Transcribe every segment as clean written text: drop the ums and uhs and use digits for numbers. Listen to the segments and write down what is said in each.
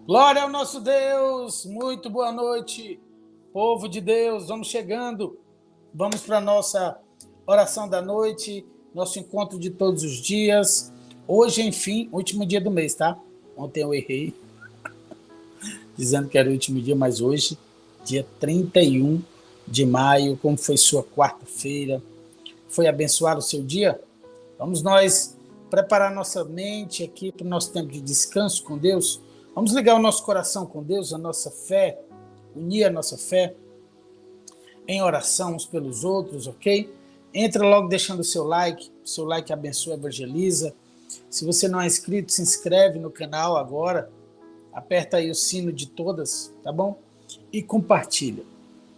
Glória ao nosso Deus, muito boa noite, povo de Deus, vamos chegando, vamos para a nossa oração da noite, nosso encontro de todos os dias. Hoje, enfim, último dia do mês, tá? Ontem eu errei, dizendo que era o último dia, mas hoje, dia 31 de maio, como foi sua quarta-feira? Foi abençoado o seu dia? Vamos nós preparar nossa mente aqui para o nosso tempo de descanso com Deus. Vamos ligar o nosso coração com Deus, a nossa fé, unir a nossa fé em oração uns pelos outros, ok? Entra logo deixando o seu like abençoa, evangeliza. Se você não é inscrito, se inscreve no canal agora, aperta aí o sino de todas, tá bom? E compartilha.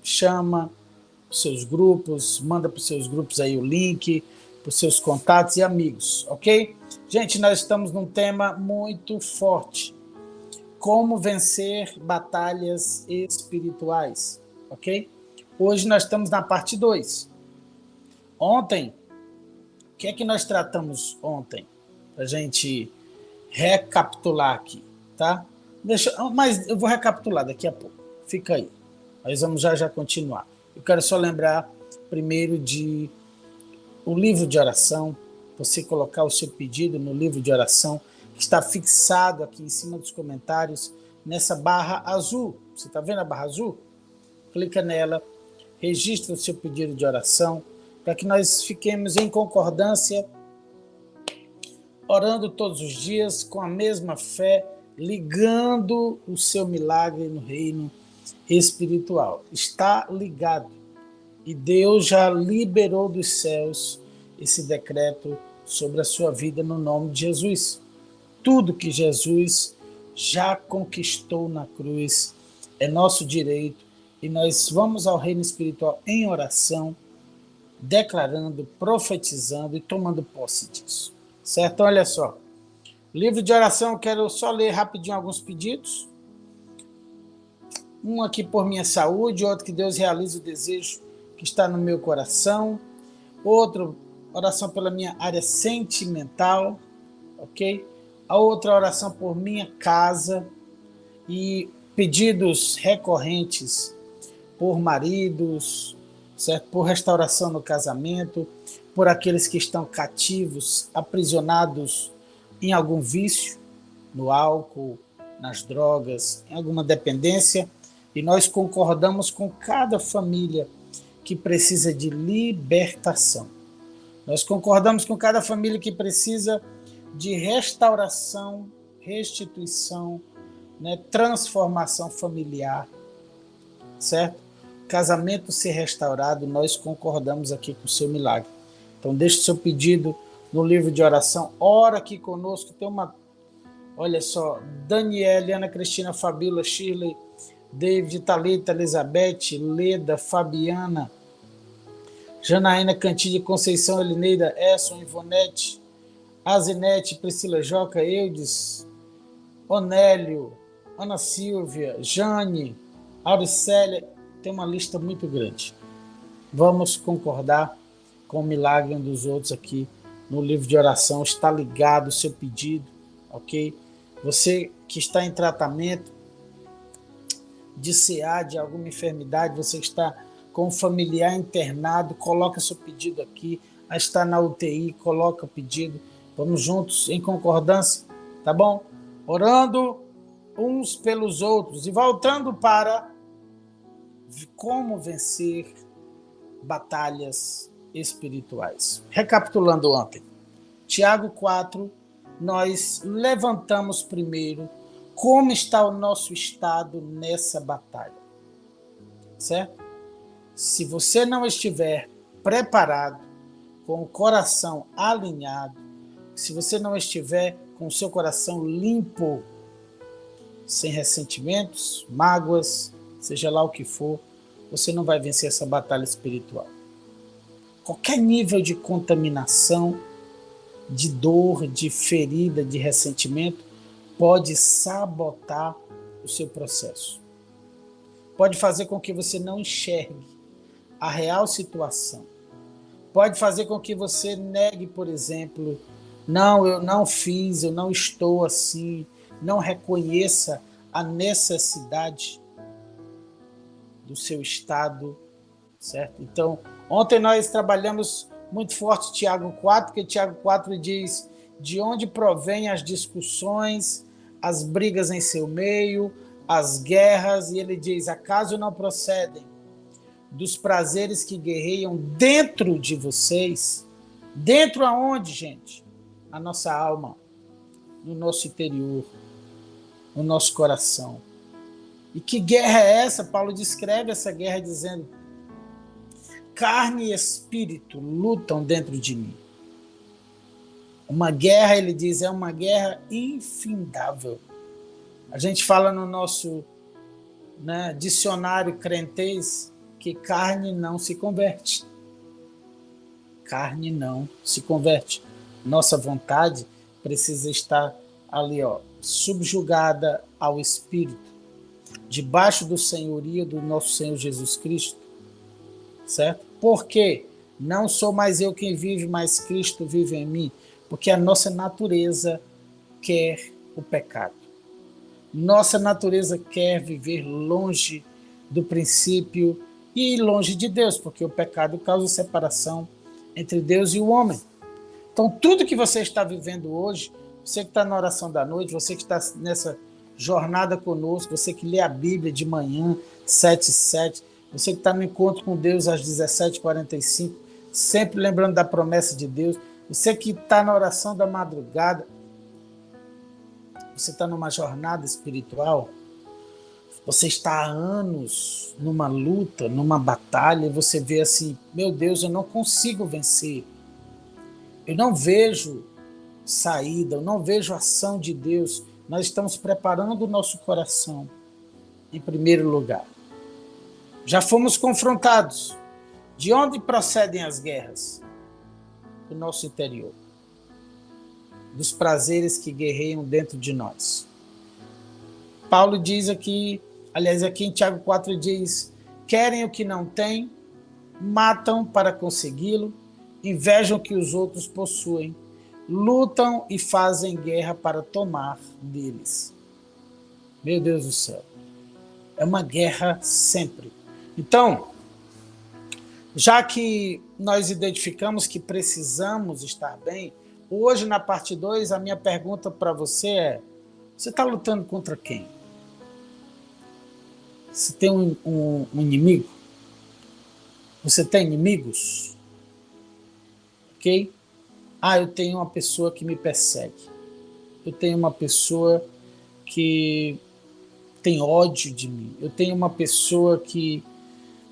Chama os seus grupos, manda para os seus grupos aí o link, para os seus contatos e amigos, ok? Gente, nós estamos num tema muito forte. Como vencer batalhas espirituais, ok? Hoje nós estamos na parte 2. Ontem, o que é que nós tratamos ontem? Para a gente recapitular aqui, tá? Mas eu vou recapitular daqui a pouco. Fica aí. Nós vamos já continuar. Eu quero só lembrar primeiro de o livro de oração, você colocar o seu pedido no livro de oração, que está fixado aqui em cima dos comentários, nessa barra azul. Você está vendo a barra azul? Clica nela, registra o seu pedido de oração, para que nós fiquemos em concordância, orando todos os dias, com a mesma fé, ligando o seu milagre no reino espiritual. Está ligado. E Deus já liberou dos céus esse decreto sobre a sua vida no nome de Jesus. Tudo que Jesus já conquistou na cruz é nosso direito e nós vamos ao reino espiritual em oração, declarando, profetizando e tomando posse disso. Certo? Olha só. Livro de oração, eu quero só ler rapidinho alguns pedidos. Um aqui por minha saúde, outro que Deus realize o desejo que está no meu coração. Outro, oração pela minha área sentimental, ok? A outra oração por minha casa e pedidos recorrentes por maridos, certo? Por restauração no casamento, por aqueles que estão cativos, aprisionados em algum vício, no álcool, nas drogas, em alguma dependência, e nós concordamos com cada família que precisa de libertação. Nós concordamos com cada família que precisa de restauração, restituição, né, transformação familiar, certo? Casamento ser restaurado, nós concordamos aqui com o seu milagre. Então deixe o seu pedido no livro de oração, ora aqui conosco, tem uma, olha só, Daniela, Ana Cristina, Fabíola, Shirley, David, Thalita, Elizabeth, Leda, Fabiana, Janaína, Cantilde, Conceição, Elineida, Esson, Ivonete, Azinete, Priscila Joca, Eudes, Onélio, Ana Silvia, Jane, Auricélia, tem uma lista muito grande. Vamos concordar com o milagre um dos outros aqui no livro de oração, está ligado o seu pedido, ok? Você que está em tratamento de CA, de alguma enfermidade, você que está com um familiar internado, coloca seu pedido aqui, está na UTI, coloca o pedido, vamos juntos em concordância, tá bom? Orando uns pelos outros e voltando para como vencer batalhas espirituais. Recapitulando ontem, Tiago 4, nós levantamos primeiro como está o nosso estado nessa batalha, certo? Se você não estiver preparado, com o coração alinhado, se você não estiver com o seu coração limpo, sem ressentimentos, mágoas, seja lá o que for, você não vai vencer essa batalha espiritual. Qualquer nível de contaminação, de dor, de ferida, de ressentimento, pode sabotar o seu processo. Pode fazer com que você não enxergue a real situação. Pode fazer com que você negue, por exemplo, não, eu não fiz, eu não estou assim, não reconheça a necessidade do seu estado, certo? Então, ontem nós trabalhamos muito forte Tiago 4, que Tiago 4 diz de onde provém as discussões, as brigas em seu meio, as guerras, e ele diz, acaso não procedem dos prazeres que guerreiam dentro de vocês? Dentro aonde, gente? Na nossa alma, no nosso interior, no nosso coração. E que guerra é essa? Paulo descreve essa guerra dizendo, carne e espírito lutam dentro de mim. Uma guerra, ele diz, é uma guerra infindável. A gente fala no nosso dicionário crentez que carne não se converte. Carne não se converte. Nossa vontade precisa estar ali, subjugada ao Espírito, debaixo do senhorio do nosso Senhor Jesus Cristo, certo? Porque não sou mais eu quem vive, mas Cristo vive em mim, porque a nossa natureza quer o pecado. Nossa natureza quer viver longe do princípio e longe de Deus, porque o pecado causa separação entre Deus e o homem. Então, tudo que você está vivendo hoje, você que está na oração da noite, você que está nessa jornada conosco, você que lê a Bíblia de manhã, 7h07, você que está no encontro com Deus às 17h45, sempre lembrando da promessa de Deus, você que está na oração da madrugada, você está numa jornada espiritual, você está há anos numa luta, numa batalha, e você vê assim, meu Deus, eu não consigo vencer. Eu não vejo saída, eu não vejo ação de Deus. Nós estamos preparando o nosso coração, em primeiro lugar. Já fomos confrontados. De onde procedem as guerras? Do nosso interior. Dos prazeres que guerreiam dentro de nós. Paulo diz aqui, aliás, aqui em Tiago 4 diz, querem o que não têm, matam para consegui-lo, invejam o que os outros possuem, lutam e fazem guerra para tomar deles. Meu Deus do céu. É uma guerra sempre. Então, já que nós identificamos que precisamos estar bem, hoje na parte 2, a minha pergunta para você é, você está lutando contra quem? Você tem um inimigo? Você tem inimigos? Ok? Eu tenho uma pessoa que me persegue. Eu tenho uma pessoa que tem ódio de mim. Eu tenho uma pessoa que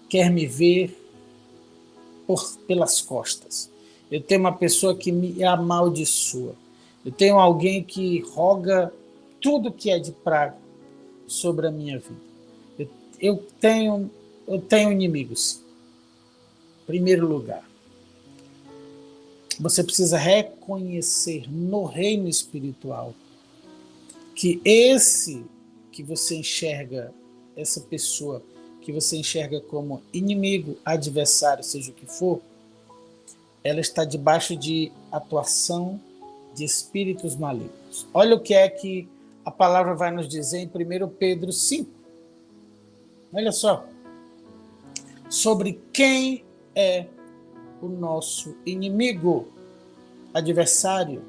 quer me ver pelas costas. Eu tenho uma pessoa que me amaldiçoa. Eu tenho alguém que roga tudo que é de praga sobre a minha vida. Eu tenho inimigos. Em primeiro lugar, você precisa reconhecer no reino espiritual que esse que você enxerga, essa pessoa que você enxerga como inimigo, adversário, seja o que for, ela está debaixo de atuação de espíritos malignos. Olha o que é que a palavra vai nos dizer em 1 Pedro 5. Olha só. Sobre quem é o nosso inimigo, adversário.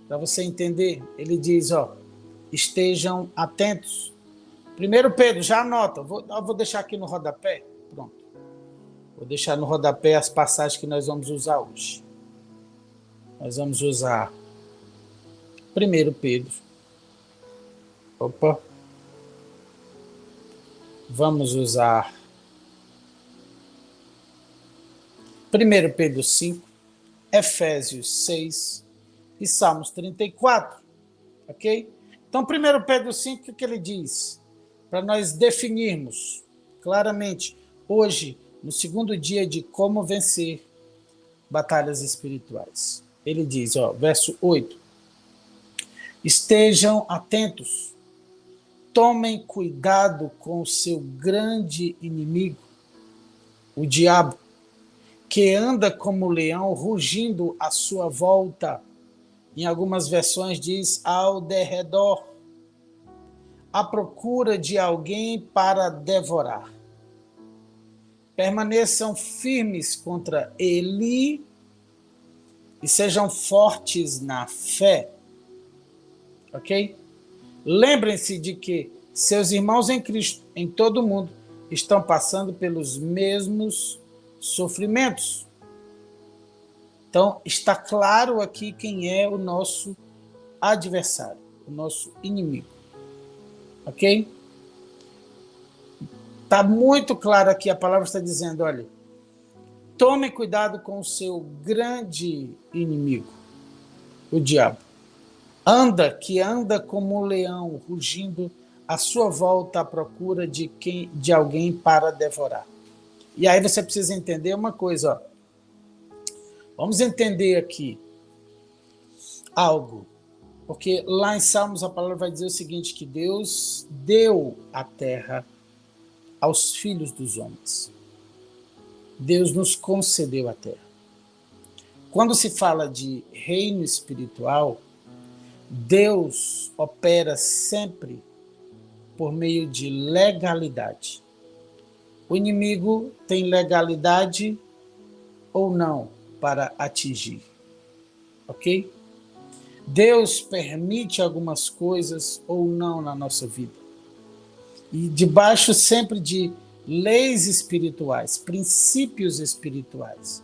Para você entender, ele diz, estejam atentos. 1 Pedro, já anota, vou deixar aqui no rodapé, pronto. Vou deixar no rodapé as passagens que nós vamos usar hoje. Nós vamos usar 1 Pedro. Vamos usar 1 Pedro 5, Efésios 6 e Salmos 34. Ok? Então, 1 Pedro 5, o que ele diz? Para nós definirmos claramente, hoje, no segundo dia de como vencer batalhas espirituais. Ele diz, verso 8, estejam atentos, tomem cuidado com o seu grande inimigo, o diabo, que anda como leão rugindo à sua volta. Em algumas versões diz ao derredor, à procura de alguém para devorar. Permaneçam firmes contra ele e sejam fortes na fé. Ok? Lembrem-se de que seus irmãos em Cristo, em todo o mundo, estão passando pelos mesmos sofrimentos. Então, está claro aqui quem é o nosso adversário, o nosso inimigo. Ok? Está muito claro aqui, a palavra está dizendo, olha, tome cuidado com o seu grande inimigo, o diabo. Anda como um leão, rugindo à sua volta à procura de alguém para devorar. E aí você precisa entender uma coisa, ó. Vamos entender aqui algo. Porque lá em Salmos a palavra vai dizer o seguinte, que Deus deu a terra aos filhos dos homens. Deus nos concedeu a terra. Quando se fala de reino espiritual, Deus opera sempre por meio de legalidade. O inimigo tem legalidade ou não para atingir. Ok? Deus permite algumas coisas ou não na nossa vida. E debaixo sempre de leis espirituais, princípios espirituais.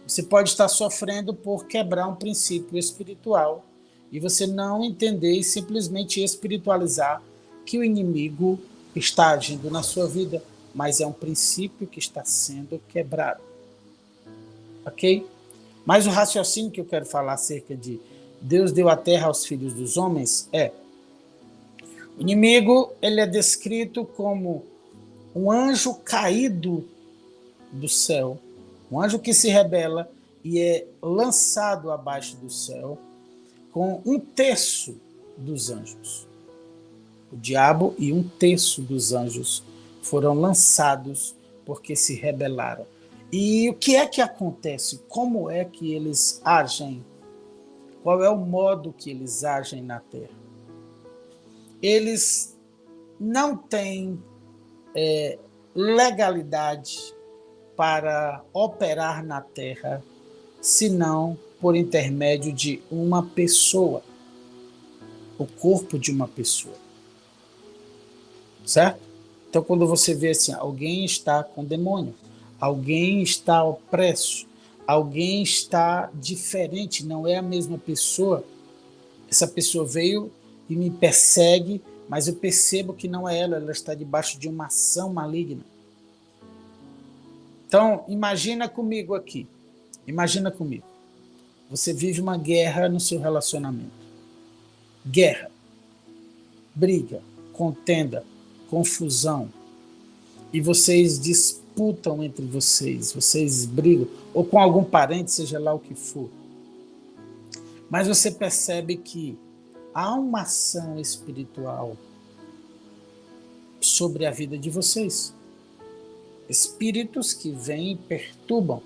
Você pode estar sofrendo por quebrar um princípio espiritual e você não entender e simplesmente espiritualizar que o inimigo está agindo na sua vida, mas é um princípio que está sendo quebrado. Ok? Mas o raciocínio que eu quero falar acerca de Deus deu a terra aos filhos dos homens o inimigo, ele é descrito como um anjo caído do céu, um anjo que se rebela e é lançado abaixo do céu com 1/3 dos anjos. O diabo e 1/3 dos anjos foram lançados porque se rebelaram. E o que é que acontece? Como é que eles agem? Qual é o modo que eles agem na terra? Eles não têm legalidade para operar na terra, senão por intermédio de uma pessoa, o corpo de uma pessoa. Certo? Então, quando você vê assim, alguém está com demônio, alguém está opresso, alguém está diferente, não é a mesma pessoa, essa pessoa veio e me persegue, mas eu percebo que não é ela está debaixo de uma ação maligna. Então, imagina comigo aqui, você vive uma guerra no seu relacionamento. Guerra, briga, contenda, confusão, e vocês disputam entre vocês brigam, ou com algum parente, seja lá o que for. Mas você percebe que há uma ação espiritual sobre a vida de vocês. Espíritos que vêm e perturbam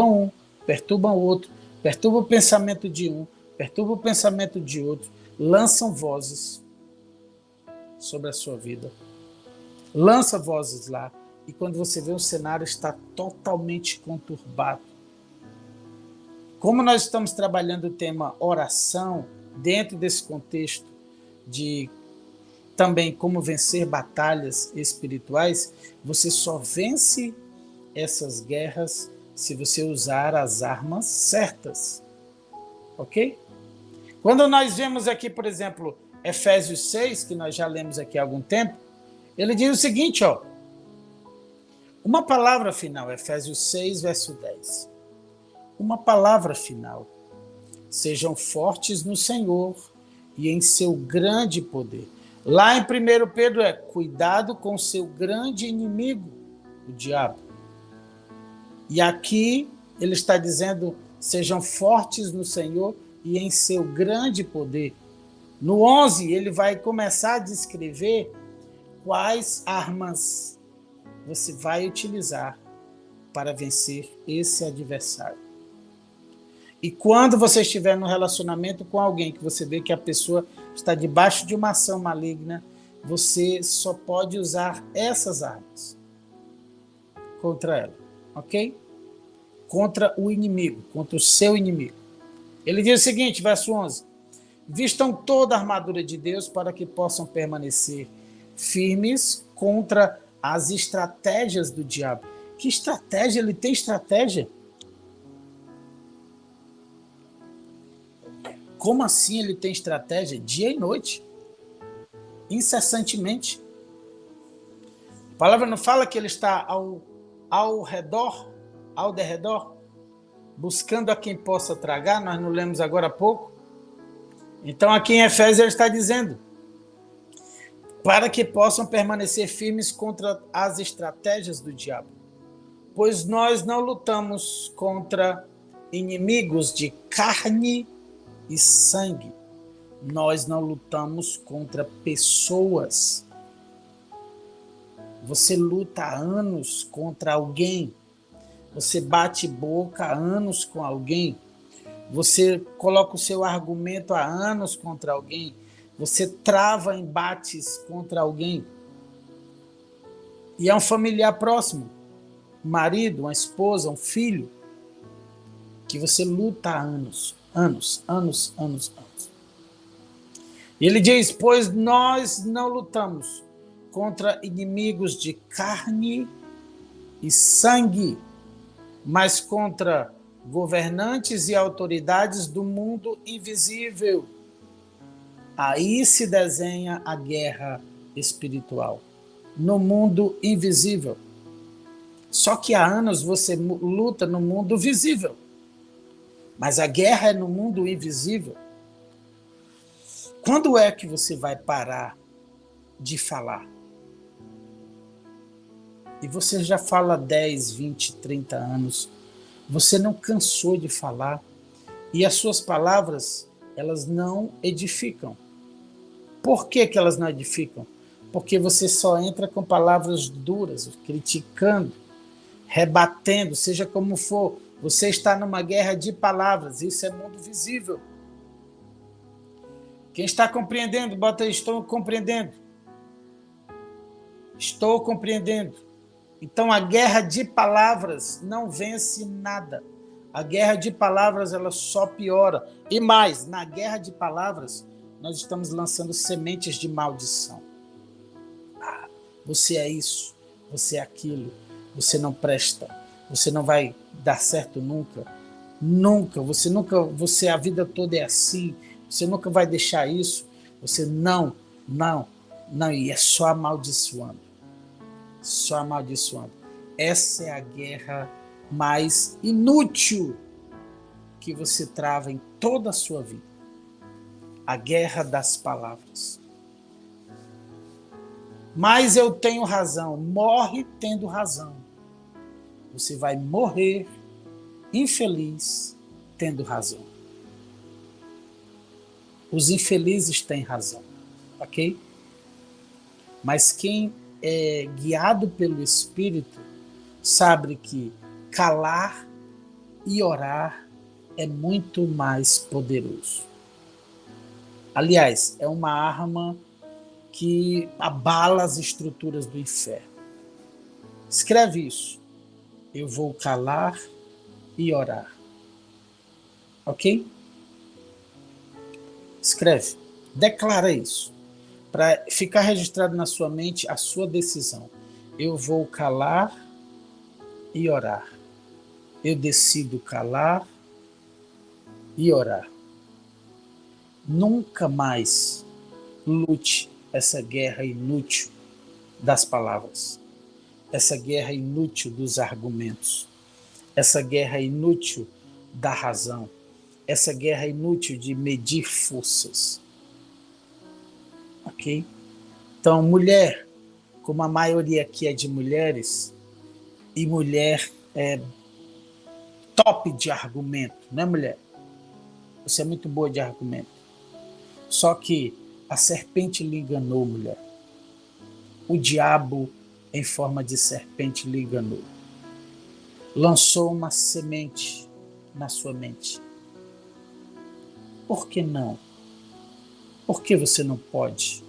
um, perturbam o outro, perturbam o pensamento de um, perturbam o pensamento de outro, lançam vozes sobre a sua vida, lança vozes lá, e quando você vê o cenário está totalmente conturbado. Como nós estamos trabalhando o tema oração, dentro desse contexto de também como vencer batalhas espirituais, você só vence essas guerras se você usar as armas certas. Ok? Quando nós vemos aqui, por exemplo, Efésios 6, que nós já lemos aqui há algum tempo, ele diz o seguinte, ó, uma palavra final, Efésios 6, verso 10. Uma palavra final. Sejam fortes no Senhor e em seu grande poder. Lá em 1 Pedro cuidado com seu grande inimigo, o diabo. E aqui ele está dizendo, sejam fortes no Senhor e em seu grande poder. No 11, ele vai começar a descrever quais armas você vai utilizar para vencer esse adversário. E quando você estiver no relacionamento com alguém que você vê que a pessoa está debaixo de uma ação maligna, você só pode usar essas armas contra ela, ok? Contra o inimigo, contra o seu inimigo. Ele diz o seguinte, verso 11: vistam toda a armadura de Deus para que possam permanecer firmes contra as estratégias do diabo. Que estratégia? Ele tem estratégia? Como assim ele tem estratégia? Dia e noite. Incessantemente. A palavra não fala que ele está ao redor, ao derredor, buscando a quem possa tragar? Nós não lemos agora há pouco? Então aqui em Efésios ele está dizendo, para que possam permanecer firmes contra as estratégias do diabo. Pois nós não lutamos contra inimigos de carne e sangue. Nós não lutamos contra pessoas. Você luta há anos contra alguém. Você bate boca há anos com alguém. Você coloca o seu argumento há anos contra alguém. Você trava embates contra alguém. E é um familiar próximo. Um marido, uma esposa, um filho. Que você luta há anos. Anos. E ele diz, pois nós não lutamos contra inimigos de carne e sangue, mas contra governantes e autoridades do mundo invisível. Aí se desenha a guerra espiritual, no mundo invisível. Só que há anos você luta no mundo visível, mas a guerra é no mundo invisível. Quando é que você vai parar de falar? E você já fala 10, 20, 30 anos. Você não cansou de falar. E as suas palavras, elas não edificam. Por que que elas não edificam? Porque você só entra com palavras duras, criticando, rebatendo, seja como for. Você está numa guerra de palavras. Isso é mundo visível. Quem está compreendendo, bota aí, estou compreendendo. Estou compreendendo. Então a guerra de palavras não vence nada. A guerra de palavras ela só piora. E mais, na guerra de palavras, nós estamos lançando sementes de maldição. Ah, você é isso, você é aquilo, você não presta, você não vai dar certo nunca. Nunca, você a vida toda é assim, você nunca vai deixar isso. Você não, e é só amaldiçoando. Só amaldiçoando. Essa é a guerra mais inútil que você trava em toda a sua vida. A guerra das palavras. Mas eu tenho razão. Morre tendo razão. Você vai morrer infeliz tendo razão. Os infelizes têm razão, ok? Mas quem é guiado pelo Espírito sabe que calar e orar é muito mais poderoso. Aliás, é uma arma que abala as estruturas do inferno. Escreve isso. Eu vou calar e orar. Ok? Escreve. Declara isso. Para ficar registrado na sua mente a sua decisão. Eu vou calar e orar. Eu decido calar e orar. Nunca mais lute essa guerra inútil das palavras. Essa guerra inútil dos argumentos. Essa guerra inútil da razão. Essa guerra inútil de medir forças. Ok? Então, mulher, como a maioria aqui é de mulheres, e mulher é top de argumento, né, mulher? Você é muito boa de argumento. Só que a serpente lhe enganou, mulher. O diabo, em forma de serpente, lhe enganou. Lançou uma semente na sua mente. Por que não? Por que você não pode?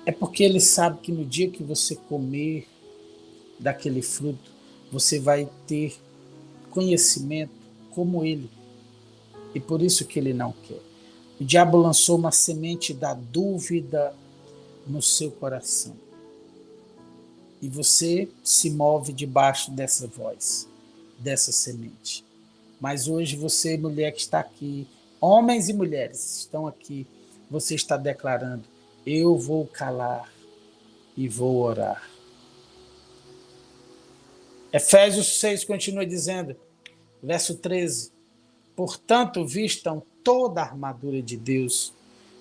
É porque ele sabe que no dia que você comer daquele fruto, você vai ter conhecimento como ele. E por isso que ele não quer. O diabo lançou uma semente da dúvida no seu coração. E você se move debaixo dessa voz, dessa semente. Mas hoje você, mulher que está aqui, homens e mulheres estão aqui, você está declarando: eu vou calar e vou orar. Efésios 6 continua dizendo, verso 13: portanto, vistam toda a armadura de Deus,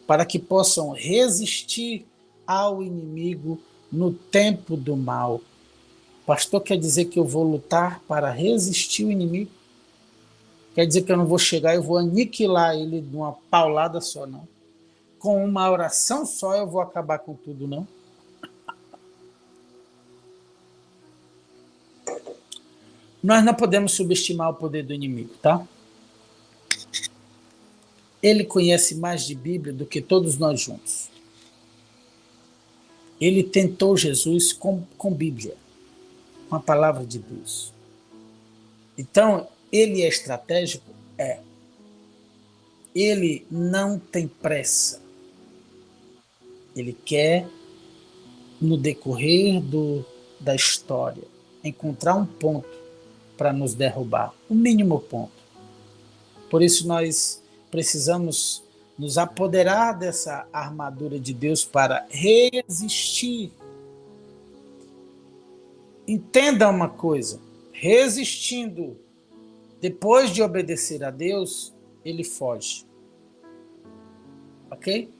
para que possam resistir ao inimigo no tempo do mal. Pastor, quer dizer que eu vou lutar para resistir o inimigo? Quer dizer que eu não vou chegar e vou aniquilar ele de uma paulada só, não? Com uma oração só eu vou acabar com tudo, não? Nós não podemos subestimar o poder do inimigo, tá? Ele conhece mais de Bíblia do que todos nós juntos. Ele tentou Jesus com Bíblia, com a palavra de Deus. Então, ele é estratégico? É. Ele não tem pressa. Ele quer, no decorrer da história, encontrar um ponto para nos derrubar, o mínimo ponto. Por isso nós precisamos nos apoderar dessa armadura de Deus para resistir. Entenda uma coisa, resistindo, depois de obedecer a Deus, ele foge. Ok?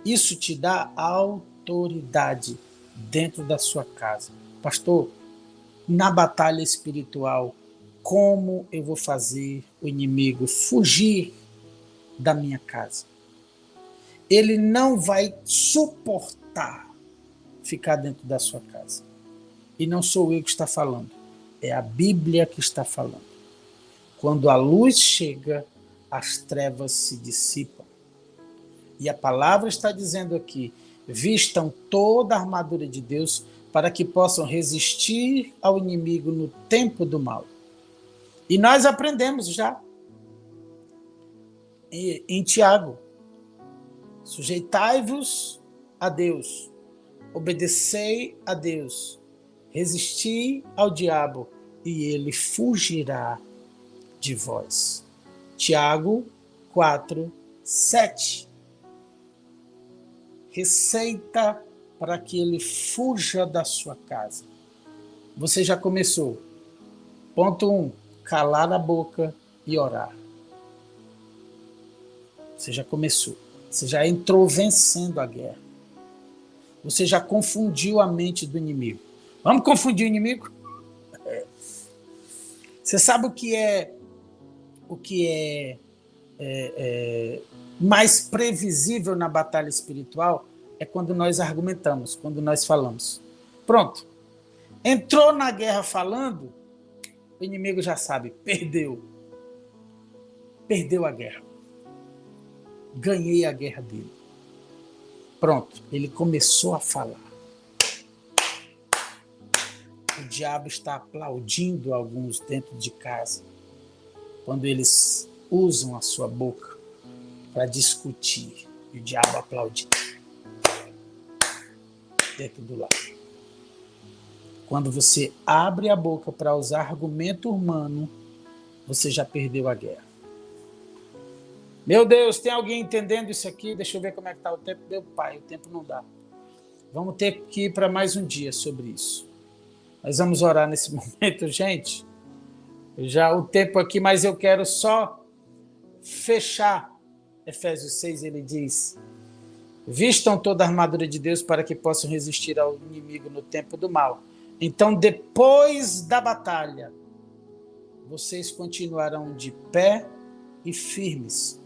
Isso te dá autoridade dentro da sua casa. Pastor, na batalha espiritual, como eu vou fazer o inimigo fugir da minha casa? Ele não vai suportar ficar dentro da sua casa. E não sou eu que está falando, é a Bíblia que está falando. Quando a luz chega, as trevas se dissipam. E a palavra está dizendo aqui, vistam toda a armadura de Deus para que possam resistir ao inimigo no tempo do mal. E nós aprendemos já em Tiago, sujeitai-vos a Deus, obedecei a Deus, resisti ao diabo e ele fugirá de vós. Tiago 4, 7. Receita para que ele fuja da sua casa. Você já começou. Ponto 1, calar a boca e orar. Você já começou. Você já entrou vencendo a guerra. Você já confundiu a mente do inimigo. Vamos confundir o inimigo? Você sabe o que é mais previsível na batalha espiritual? É quando nós argumentamos, quando nós falamos. Pronto. Entrou na guerra falando, o inimigo já sabe, perdeu. Perdeu a guerra. Ganhei a guerra dele. Pronto, ele começou a falar. O diabo está aplaudindo alguns dentro de casa, quando eles usam a sua boca para discutir. E o diabo aplaude dentro do lar. Quando você abre a boca para usar argumento humano, você já perdeu a guerra. Meu Deus, tem alguém entendendo isso aqui? Deixa eu ver como é que está o tempo. Meu pai, o tempo não dá. Vamos ter que ir para mais um dia sobre isso. Nós vamos orar nesse momento, gente. Já o tempo aqui, mas eu quero só fechar. Efésios 6, ele diz: vistam toda a armadura de Deus para que possam resistir ao inimigo no tempo do mal. Então, depois da batalha, vocês continuarão de pé e firmes.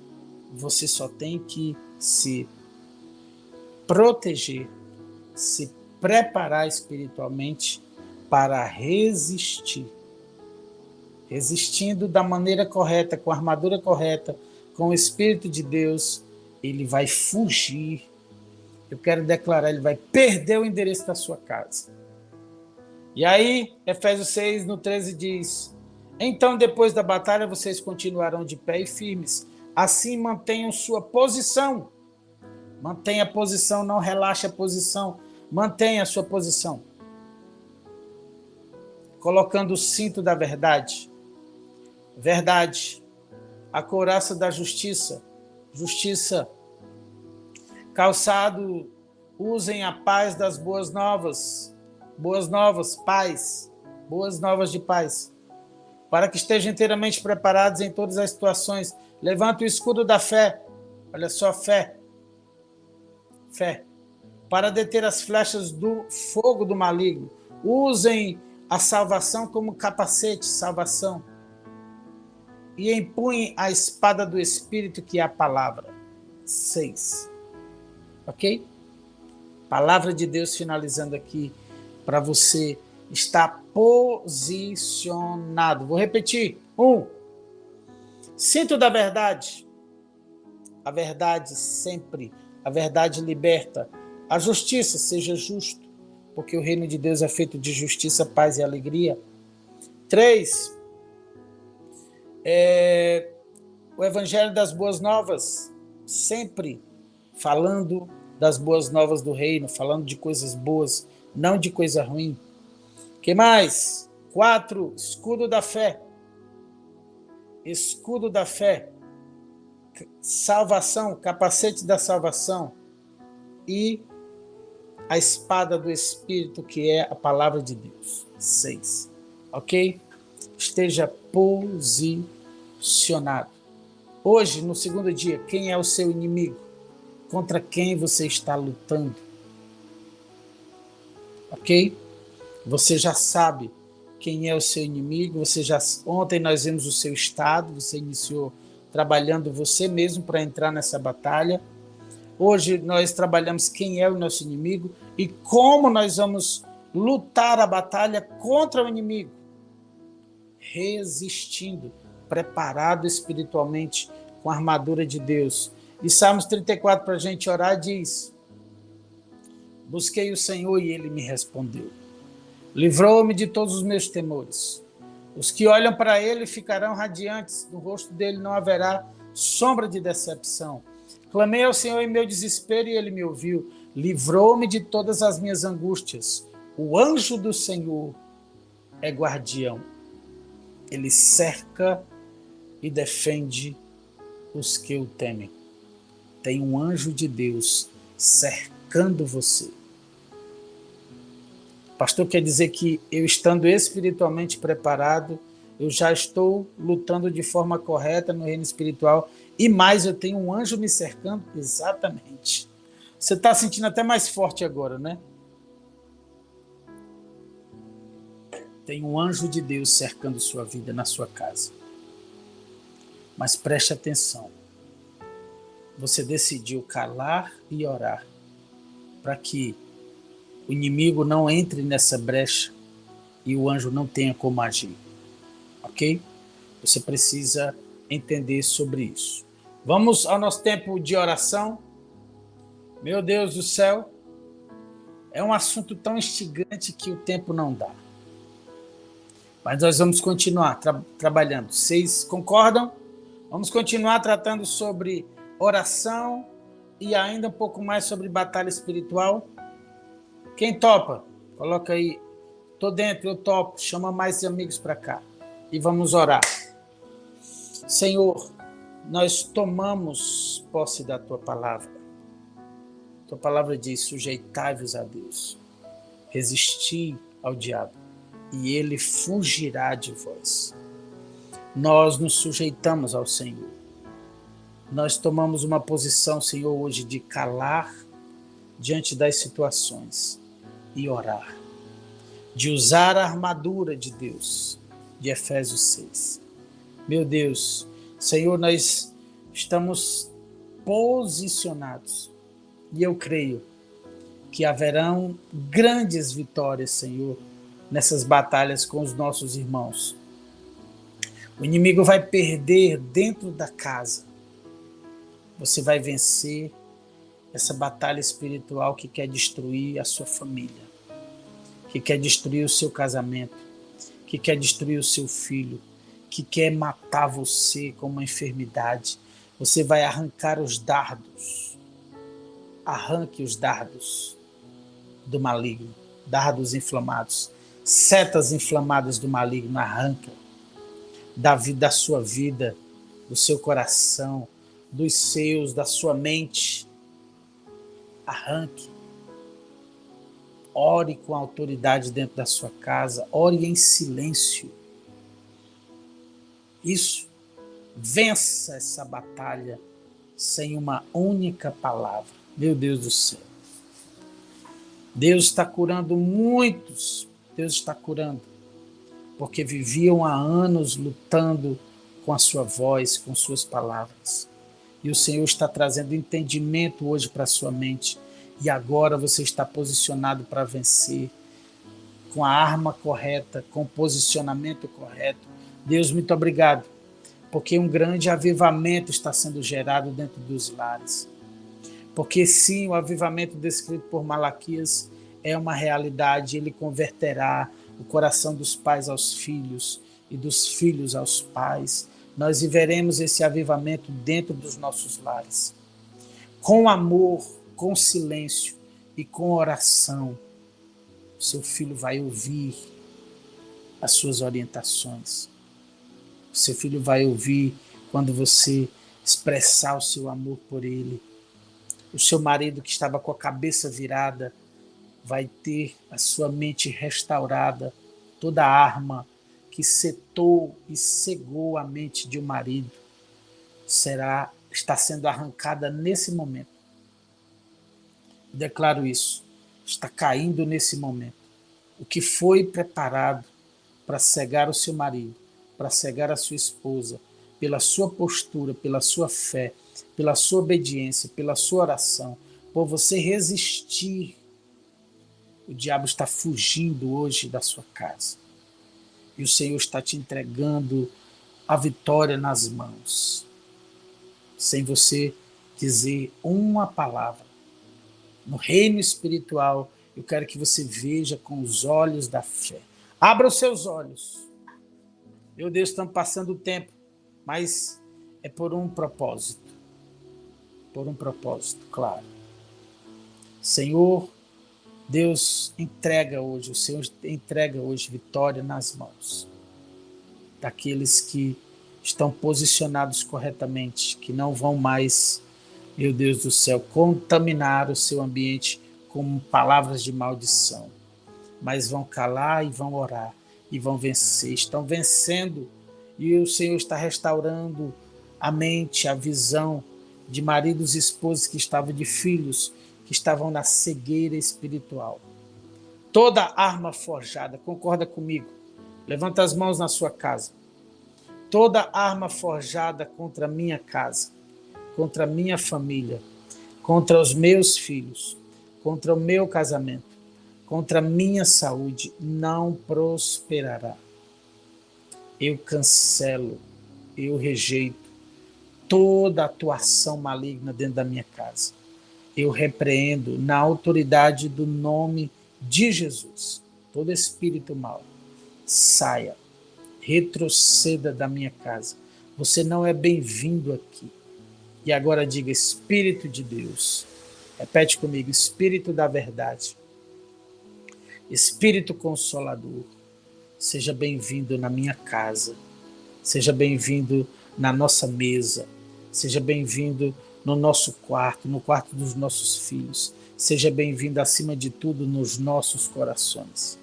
Você só tem que se proteger, se preparar espiritualmente para resistir. Resistindo da maneira correta, com a armadura correta, com o Espírito de Deus, ele vai fugir eu quero declarar, ele vai perder o endereço da sua casa. E aí, Efésios 6, no 13 diz: então, depois da batalha, vocês continuarão de pé e firmes. Assim, mantenham sua posição. Mantenha a posição, não relaxe a posição. Mantenha a sua posição. Colocando o cinto da verdade. Verdade. A couraça da justiça. Justiça. Calçado, usem a paz das boas novas. Boas novas, paz. Boas novas de paz. Para que estejam inteiramente preparados em todas as situações. Levante o escudo da fé. Olha só, fé. Fé. Para deter as flechas do fogo do maligno. Usem a salvação como capacete, salvação. E empunhem a espada do Espírito, que é a palavra. 6. Ok? Palavra de Deus finalizando aqui para você estar posicionado. Vou repetir. 1. Cinto da verdade. A verdade sempre. A verdade liberta. A justiça, seja justo, porque o reino de Deus é feito de justiça, paz e alegria. 3. O evangelho das boas novas, sempre falando das boas novas do reino, falando de coisas boas, não de coisa ruim. Que mais? 4. Escudo da fé. Escudo da fé. Salvação, capacete da salvação. E a espada do Espírito, que é a palavra de Deus. 6. Ok? Esteja posicionado. Hoje, no segundo dia, quem é o seu inimigo? Contra quem você está lutando? Ok? Você já sabe quem é o seu inimigo. Ontem nós vimos o seu estado. Você iniciou trabalhando você mesmo para entrar nessa batalha. Hoje nós trabalhamos quem é o nosso inimigo e como nós vamos lutar a batalha contra o inimigo. Resistindo, preparado espiritualmente com a armadura de Deus. E Salmos 34, para a gente orar, diz: busquei o Senhor e Ele me respondeu. Livrou-me de todos os meus temores. Os que olham para Ele ficarão radiantes, no rosto dele não haverá sombra de decepção. Clamei ao Senhor em meu desespero e Ele me ouviu. Livrou-me de todas as minhas angústias. O anjo do Senhor é guardião. Ele cerca e defende os que o temem. Tem um anjo de Deus cercando você. Pastor, quer dizer que eu, estando espiritualmente preparado, eu já estou lutando de forma correta no reino espiritual e mais, eu tenho um anjo me cercando? Exatamente. Você está sentindo até mais forte agora, né? Tem um anjo de Deus cercando sua vida na sua casa. Mas preste atenção. Você decidiu calar e orar para que o inimigo não entre nessa brecha e o anjo não tenha como agir. Ok? Você precisa entender sobre isso. Vamos ao nosso tempo de oração. Meu Deus do céu, é um assunto tão instigante que o tempo não dá. Mas nós vamos continuar trabalhando. Vocês concordam? Vamos continuar tratando sobre oração e ainda um pouco mais sobre batalha espiritual. Quem topa? Coloca aí. Tô dentro, eu topo. Chama mais amigos para cá. E vamos orar. Senhor, nós tomamos posse da Tua palavra. Tua palavra diz: sujeitai-vos a Deus. Resisti ao diabo e ele fugirá de vós. Nós nos sujeitamos ao Senhor. Nós tomamos uma posição, Senhor, hoje de calar diante das situações e orar. De usar a armadura de Deus, de Efésios 6. Meu Deus, Senhor, nós estamos posicionados e eu creio que haverão grandes vitórias, Senhor, nessas batalhas com os nossos irmãos. O inimigo vai perder dentro da casa. Você vai vencer essa batalha espiritual que quer destruir a sua família, que quer destruir o seu casamento, que quer destruir o seu filho, que quer matar você com uma enfermidade. Você vai arrancar os dardos. Arranque os dardos do maligno, dardos inflamados, setas inflamadas do maligno, arranca da sua vida, do seu coração, dos seus, da sua mente. Arranque. Ore com autoridade dentro da sua casa, ore em silêncio. Isso. Vença essa batalha sem uma única palavra. Meu Deus do céu. Deus está curando muitos. Deus está curando. Porque viviam há anos lutando com a sua voz, com suas palavras. E o Senhor está trazendo entendimento hoje para a sua mente. E agora você está posicionado para vencer. Com a arma correta, com o posicionamento correto. Deus, muito obrigado. Porque um grande avivamento está sendo gerado dentro dos lares. Porque sim, o avivamento descrito por Malaquias é uma realidade, ele converterá o coração dos pais aos filhos e dos filhos aos pais. Nós viveremos esse avivamento dentro dos nossos lares. Com amor, com silêncio e com oração, o seu filho vai ouvir as suas orientações. Seu filho vai ouvir quando você expressar o seu amor por ele. O seu marido que estava com a cabeça virada vai ter a sua mente restaurada. Toda arma que setou e cegou a mente de um marido está sendo arrancada nesse momento. Declaro isso. Está caindo nesse momento. O que foi preparado para cegar o seu marido, para cegar a sua esposa, pela sua postura, pela sua fé, pela sua obediência, pela sua oração, por você resistir, o diabo está fugindo hoje da sua casa. E o Senhor está te entregando a vitória nas mãos, sem você dizer uma palavra. No reino espiritual, eu quero que você veja com os olhos da fé. Abra os seus olhos. Meu Deus, estamos passando o tempo, mas é por um propósito. Por um propósito, claro. Senhor, Deus entrega hoje, o Senhor entrega hoje vitória nas mãos daqueles que estão posicionados corretamente, que não vão mais, meu Deus do céu, contaminar o seu ambiente com palavras de maldição, mas vão calar e vão orar e vão vencer, estão vencendo, e o Senhor está restaurando a mente, a visão de maridos e esposas que estavam, de filhos que estavam na cegueira espiritual. Toda arma forjada, concorda comigo? Levanta as mãos na sua casa. Toda arma forjada contra a minha casa, contra a minha família, contra os meus filhos, contra o meu casamento, contra a minha saúde, não prosperará. Eu cancelo, eu rejeito toda atuação maligna dentro da minha casa. Eu repreendo na autoridade do nome de Jesus. Todo espírito mau, saia, retroceda da minha casa. Você não é bem-vindo aqui. E agora diga: Espírito de Deus. Repete comigo: Espírito da verdade. Espírito Consolador. Seja bem-vindo na minha casa. Seja bem-vindo na nossa mesa. Seja bem-vindo no nosso quarto, no quarto dos nossos filhos. Seja bem-vindo, acima de tudo, nos nossos corações.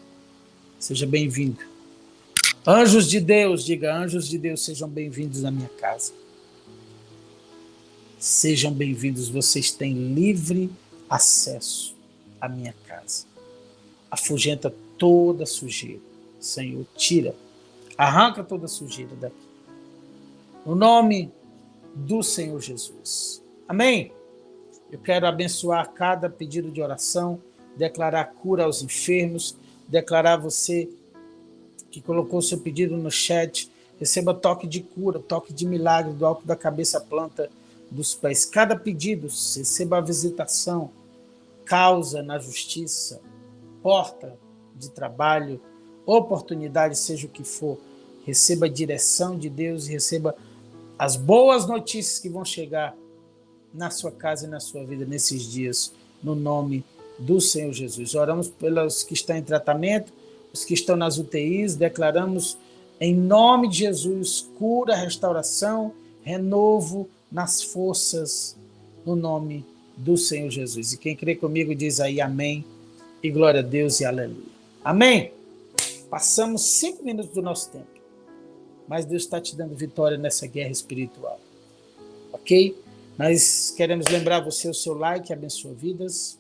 Seja bem-vindo. Anjos de Deus, diga: anjos de Deus, sejam bem-vindos na minha casa. Sejam bem-vindos, vocês têm livre acesso à minha casa. Afugenta toda sujeira. Senhor, tira, arranca toda sujeira daqui. No nome do Senhor Jesus. Amém? Eu quero abençoar cada pedido de oração, declarar cura aos enfermos, declarar você que colocou seu pedido no chat, receba toque de cura, toque de milagre do alto da cabeça à planta dos pés. Cada pedido, receba a visitação, causa na justiça, porta de trabalho, oportunidade, seja o que for. Receba a direção de Deus e receba as boas notícias que vão chegar na sua casa e na sua vida nesses dias, no nome do Senhor Jesus. Oramos pelos que estão em tratamento, os que estão nas UTIs, declaramos em nome de Jesus cura, restauração, renovo nas forças, no nome do Senhor Jesus. E quem crê comigo diz aí amém e glória a Deus e aleluia. Amém? Passamos 5 minutos do nosso tempo, mas Deus está te dando vitória nessa guerra espiritual, ok? Nós queremos lembrar você, o seu like abençoa vidas,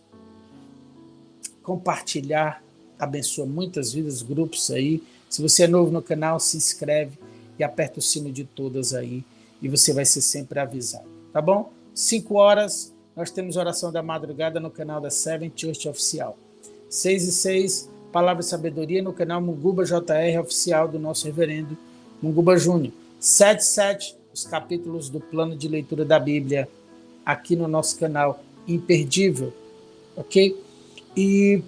compartilhar abençoa muitas vidas, grupos aí. Se você é novo no canal, se inscreve e aperta o sino de todas aí e você vai ser sempre avisado, tá bom? 5 horas, nós temos oração da madrugada no canal da Seven Church Oficial. 6h06, Palavra e Sabedoria no canal Munguba JR Oficial do nosso reverendo Munguba Júnior. 7h07, os capítulos do plano de leitura da Bíblia aqui no nosso canal, imperdível, ok? E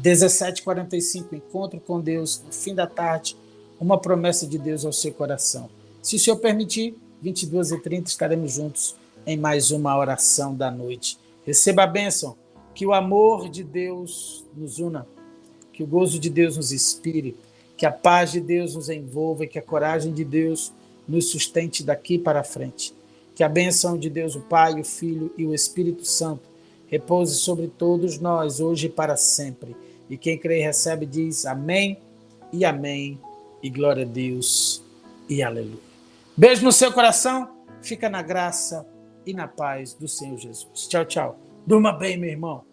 17h45, encontro com Deus no fim da tarde, uma promessa de Deus ao seu coração. Se o Senhor permitir, 22h30 estaremos juntos em mais uma oração da noite. Receba a bênção, que o amor de Deus nos una, que o gozo de Deus nos inspire, que a paz de Deus nos envolva e que a coragem de Deus nos sustente daqui para frente. Que a bênção de Deus, o Pai, o Filho e o Espírito Santo repouse sobre todos nós, hoje e para sempre. E quem crê e recebe diz amém, e glória a Deus, e aleluia. Beijo no seu coração, fica na graça e na paz do Senhor Jesus. Tchau, tchau. Durma bem, meu irmão.